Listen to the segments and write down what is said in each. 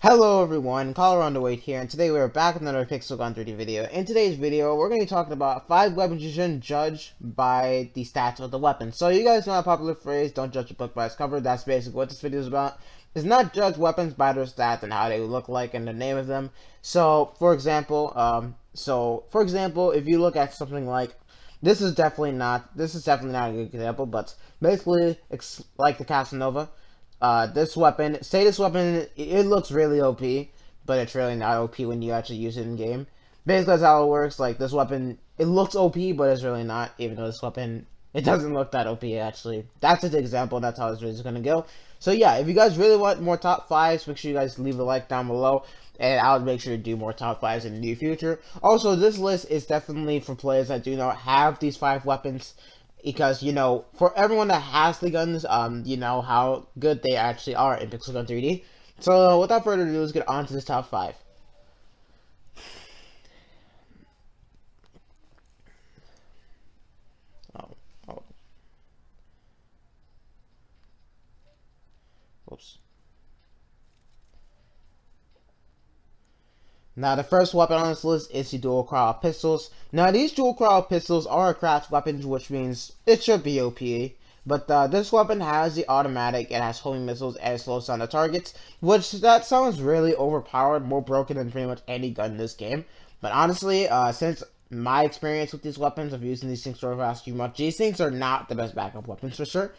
Hello everyone, Caller on the Wait here, and today we're back with another Pixel Gun 3D video. In today's video, we're going to be talking about 5 weapons you shouldn't judge by the stats of the weapon. So you guys know a popular phrase, don't judge a book by its cover. That's basically what this video is about. It's not judge weapons by their stats and how they look like and the name of them. So, for example, if you look at something like, this is definitely not a good example, but basically, it's like the Casanova. This weapon, it looks really OP, but it's really not OP when you actually use it in game. Basically, that's how it works. Like, this weapon, it looks OP, but it's really not, even though this weapon, it doesn't look that OP, actually. That's just an example, that's how this video is gonna go. So, yeah, if you guys really want more top 5s, make sure you guys leave a like down below, and I'll make sure to do more top 5s in the near future. Also, this list is definitely for players that do not have these 5 weapons. Because, you know, for everyone that has the guns, you know how good they actually are in Pixel Gun 3D. So, without further ado, let's get on to this top 5. Oh. Whoops. Now, the first weapon on this list is the dual cryo pistols. Now, these dual cryo pistols are craft weapons, which means it should be OP. But this weapon has the automatic, it has homing missiles, and it slows down the targets, which that sounds really overpowered, more broken than pretty much any gun in this game. But honestly, since my experience with these weapons of using these things for the past few months, these things are not the best backup weapons for sure.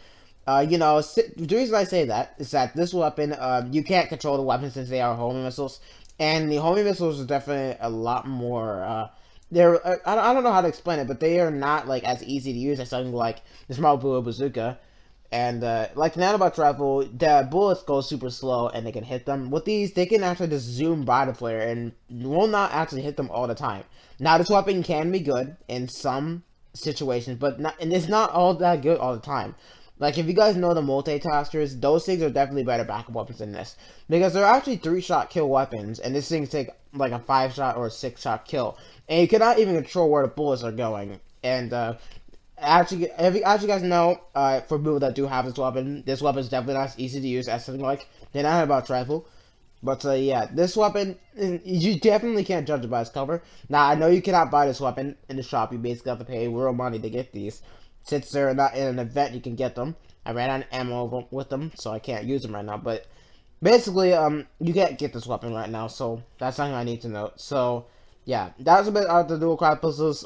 You know, the reason I say that is that this weapon, you can't control the weapon since they are homing missiles. And the homing missiles are definitely a lot more, I don't know how to explain it, but they are not, like, as easy to use as something like the small bullet bazooka. And, like the nanobots rifle, the bullets go super slow and they can hit them. With these, they can actually just zoom by the player and will not actually hit them all the time. Now, this weapon can be good in some situations, but and it's not all that good all the time. Like, if you guys know the multitaskers, those things are definitely better backup weapons than this. Because they're actually 3-shot kill weapons, and this thing take, like, a 5-shot or a 6-shot kill. And you cannot even control where the bullets are going. And, as you guys know, for people that do have this weapon is definitely not as easy to use as something like the nanobots rifle. But, yeah, this weapon, you definitely can't judge it by its cover. Now, I know you cannot buy this weapon in the shop. You basically have to pay real money to get these. Since they're not in an event, you can get them. I ran out of ammo with them, so I can't use them right now. But basically, you can't get this weapon right now, so that's something I need to note. So, yeah, that was a bit about the dual cryo pistols.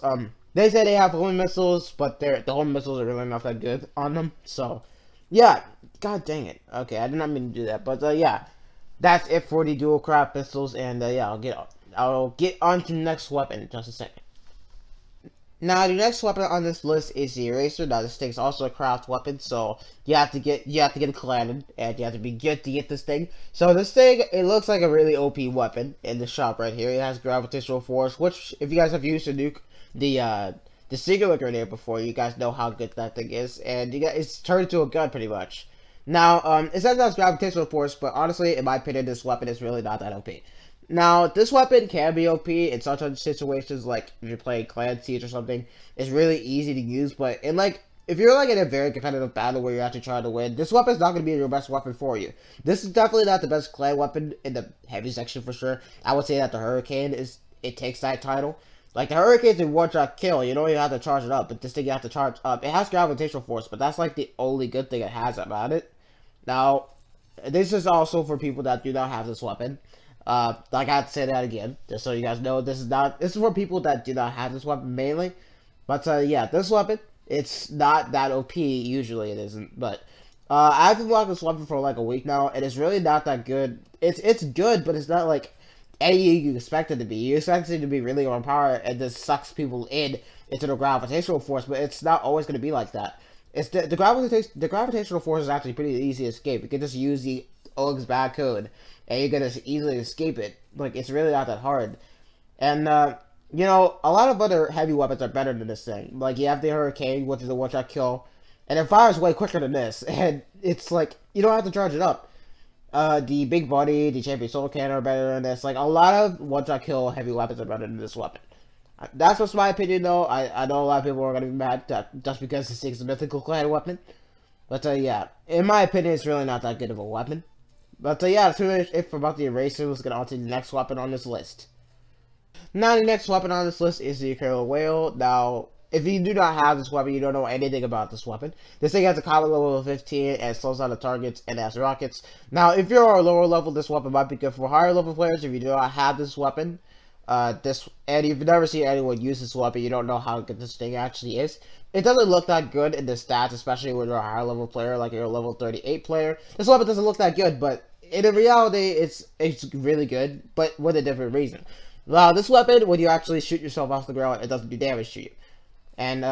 They say they have homing missiles, but the homing missiles are really not that good on them. So, yeah, god dang it. Okay, I did not mean to do that, but yeah, that's it for the dual cryo pistols. And yeah, I'll get on to the next weapon in just a second. Now, the next weapon on this list is the eraser. Now, this thing's also a craft weapon, so you have to get it collected, and you have to be good to get this thing. So this thing, it looks like a really OP weapon in the shop right here. It has gravitational force, which, if you guys have used the singular grenade before, you guys know how good that thing is, and it's turned into a gun pretty much. Now, it says it has gravitational force, but honestly, in my opinion, this weapon is really not that OP. Now, this weapon can be OP in such situations, like if you're playing Clan Siege or something. It's really easy to use, but if you're like in a very competitive battle where you're actually trying to win, this weapon's not going to be your best weapon for you. This is definitely not the best clan weapon in the heavy section for sure. I would say that the Hurricane takes that title. Like, the Hurricane's a one-shot kill, you don't even have to charge it up, but this thing you have to charge up. It has gravitational force, but that's like the only good thing it has about it. Now, this is also for people that do not have this weapon. Like, I have to say that again, just so you guys know, this is for people that do not have this weapon mainly. But, yeah, this weapon, it's not that OP, usually it isn't, but, I've been walking this weapon for like a week now, and it's really not that good. It's good, but it's not like anything you expect it to be. You expect it to be really overpowered, and this sucks people into the gravitational force, but it's not always going to be like that. It's the gravitational force is actually pretty easy to escape. You can just use the OG's bad code, and you're gonna easily escape it. Like, it's really not that hard. And, you know, a lot of other heavy weapons are better than this thing. Like, you have the Hurricane, which is a one-shot kill, and it fires way quicker than this, and it's like, you don't have to charge it up. The Big Buddy, the Champion Soul Cannon are better than this. Like, a lot of one-shot kill heavy weapons are better than this weapon. That's just my opinion, though. I know a lot of people are gonna be mad just because this is a mythical clan weapon. But, yeah, in my opinion, it's really not that good of a weapon. But yeah, that's pretty much it for about the eraser. Let's get on to the next weapon on this list. Now, the next weapon on this list is the Orca Whale. Now, if you do not have this weapon, you don't know anything about this weapon. This thing has a combat level of 15 and slows down the targets and has rockets. Now, if you're a lower level, this weapon might be good for higher level players. If you do not have this weapon, and you've never seen anyone use this weapon, you don't know how good this thing actually is. It doesn't look that good in the stats, especially when you're a higher level player, like you're a level 38 player. This weapon doesn't look that good, but in reality, it's really good, but with a different reason. Now, this weapon, when you actually shoot yourself off the ground, it doesn't do damage to you. And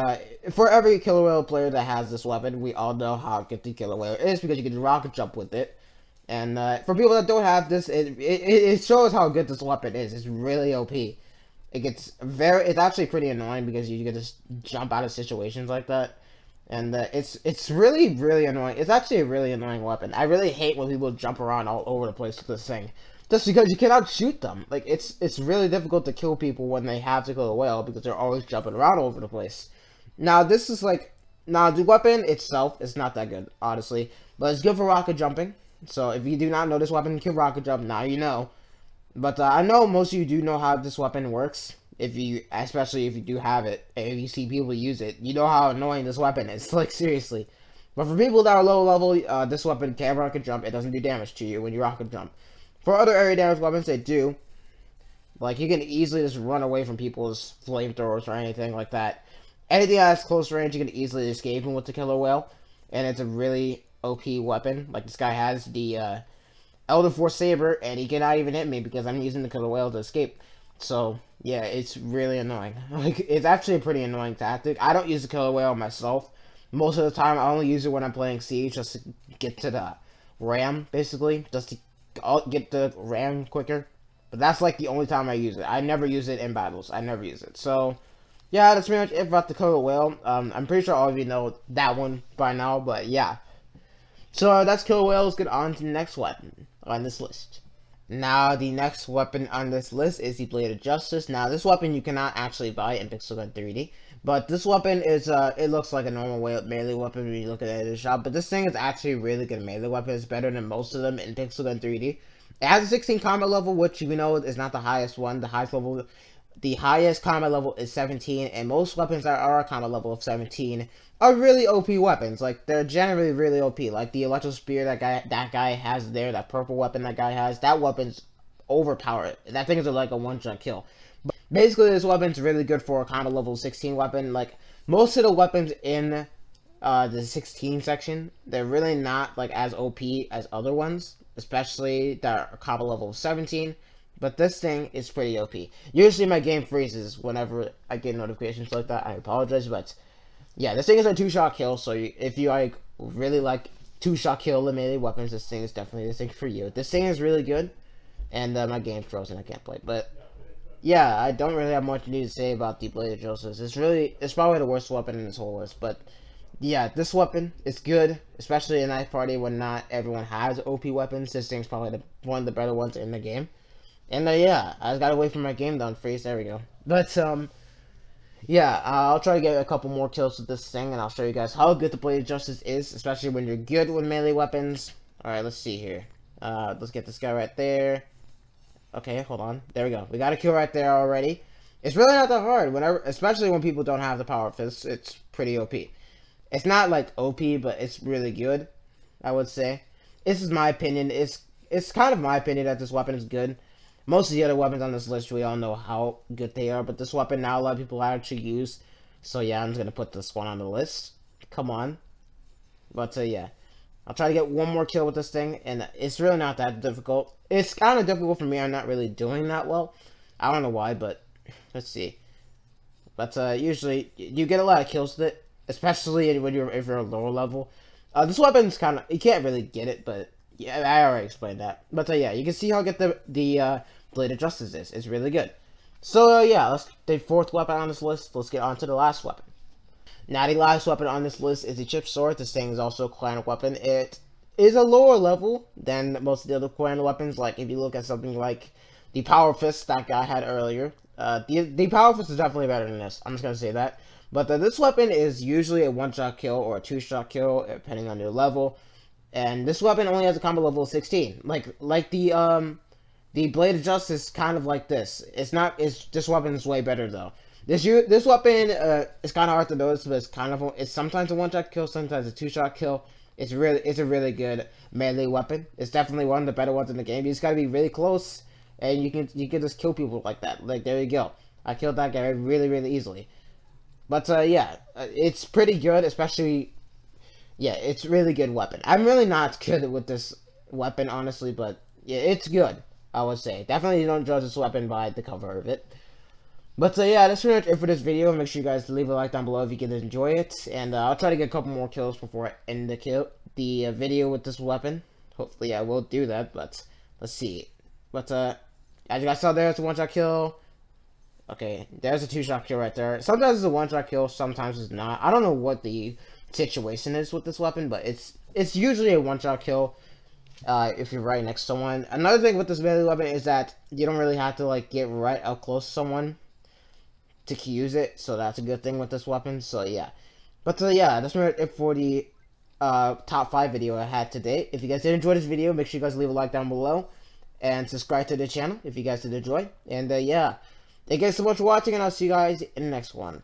for every Killer Whale player that has this weapon, we all know how good the Killer Whale is because you can rocket jump with it. And for people that don't have this, it shows how good this weapon is. It's really OP. It's actually pretty annoying because you can just jump out of situations like that. And it's really, really annoying. It's actually a really annoying weapon. I really hate when people jump around all over the place with this thing. Just because you cannot shoot them. Like, it's really difficult to kill people when they have to kill a whale because they're always jumping around all over the place. Now, this is like... Now, the weapon itself is not that good, honestly. But it's good for rocket jumping. So, if you do not know this weapon can rocket jump, now you know. But I know most of you do know how this weapon works. Especially if you do have it, and if you see people use it, you know how annoying this weapon is. Like, seriously. But for people that are low level, this weapon can rocket jump. It doesn't do damage to you when you rocket jump. For other area damage weapons, they do. Like, you can easily just run away from people's flamethrowers or anything like that. Anything that's close range, you can easily escape him with the Killer Whale. And it's a really OP weapon. Like, this guy has the Elder Force Saber, and he cannot even hit me because I'm using the Killer Whale to escape. So, yeah, it's really annoying. Like, it's actually a pretty annoying tactic. I don't use the Killer Whale myself. Most of the time, I only use it when I'm playing Siege, just to get to the ram, basically. Just to get the ram quicker. But that's like the only time I use it. I never use it in battles. I never use it. So, yeah, that's pretty much it about the Killer Whale. I'm pretty sure all of you know that one by now, but yeah. So, that's Killer Whale. Let's get on to the next weapon on this list. Now, the next weapon on this list is the Depleted Justice. Now, this weapon you cannot actually buy in Pixel Gun 3D. But this weapon is, it looks like a normal melee weapon when you look at it in the shop. But this thing is actually a really good melee weapon. It's better than most of them in Pixel Gun 3D. It has a 16 combat level, which you know is not the highest one. The highest combat level is 17. And most weapons that are a combat level of 17 are really OP weapons. Like, they're generally really OP. Like, the Electro Spear that guy has there, that purple weapon that guy has, that weapon's overpowered. That thing is like a one-shot kill. Basically, this weapon's really good for a combat level 16 weapon. Like, most of the weapons in the 16 section, they're really not, like, as OP as other ones. Especially that are combat level 17. But this thing is pretty OP. Usually my game freezes whenever I get notifications like that. I apologize, but... yeah, this thing is a two-shot kill, so if you, like, really like two-shot kill eliminated weapons, this thing is definitely the thing for you. This thing is really good, and my game's frozen, I can't play, but... yeah, I don't really have much to say about Depleted Justice. It's probably the worst weapon in this whole list, but yeah, this weapon is good, especially in Night Party when not everyone has OP weapons. This thing's probably one of the better ones in the game. And yeah, I just gotta wait for my game to unfreeze. There we go. But yeah, I'll try to get a couple more kills with this thing, and I'll show you guys how good Depleted Justice is, especially when you're good with melee weapons. All right, let's see here. Let's get this guy right there. Okay, hold on. There we go. We got a kill right there already. It's really not that hard, especially when people don't have the power fist. It's pretty OP. It's not like OP, but it's really good, I would say. This is my opinion. It's kind of my opinion that this weapon is good. Most of the other weapons on this list, we all know how good they are, but this weapon now a lot of people actually use. So yeah, I'm just gonna put this one on the list. Come on. But yeah. I'll try to get one more kill with this thing, and it's really not that difficult. It's kind of difficult for me. I'm not really doing that well. I don't know why, but let's see. But usually you get a lot of kills with it, especially when if you're a lower level. This weapon's kind of, you can't really get it, but yeah, I already explained that. But yeah, you can see how good the Depleted Justice is. It's really good. So yeah, the fourth weapon on this list. Let's get on to the last weapon. Now, the last weapon on this list is the Chip Sword. This thing is also a clan weapon. It is a lower level than most of the other clan weapons. Like, if you look at something like the Power Fist that guy had earlier. The Power Fist is definitely better than this. I'm just going to say that. But this weapon is usually a one-shot kill or a two-shot kill, depending on your level. And this weapon only has a combo level of 16. Like the Bladed Justice, kind of like this. This weapon is way better though. This weapon is kind of hard to notice, but it's sometimes a one-shot kill, sometimes a two-shot kill. It's a really good melee weapon. It's definitely one of the better ones in the game. You just gotta be really close, and you can just kill people like that. Like, there you go. I killed that guy really easily. But yeah, it's pretty good, especially. Yeah, it's a really good weapon. I'm really not good with this weapon, honestly, but yeah, it's good, I would say. Definitely don't judge this weapon by the cover of it. But yeah, that's pretty much it for this video. Make sure you guys leave a like down below if you can enjoy it. And I'll try to get a couple more kills before I end the video with this weapon. Hopefully I will do that, but let's see. But as you guys saw there, it's a one-shot kill. Okay, there's a two-shot kill right there. Sometimes it's a one-shot kill, sometimes it's not. I don't know what the situation is with this weapon, but it's usually a one-shot kill if you're right next to someone. Another thing with this melee weapon is that you don't really have to like get right up close to someone to use it, so that's a good thing with this weapon. So yeah, but yeah, that's it for the top 5 video I had today. If you guys did enjoy this video, make sure you guys leave a like down below and subscribe to the channel if you guys did enjoy. And yeah, thank you guys so much for watching, and I'll see you guys in the next one.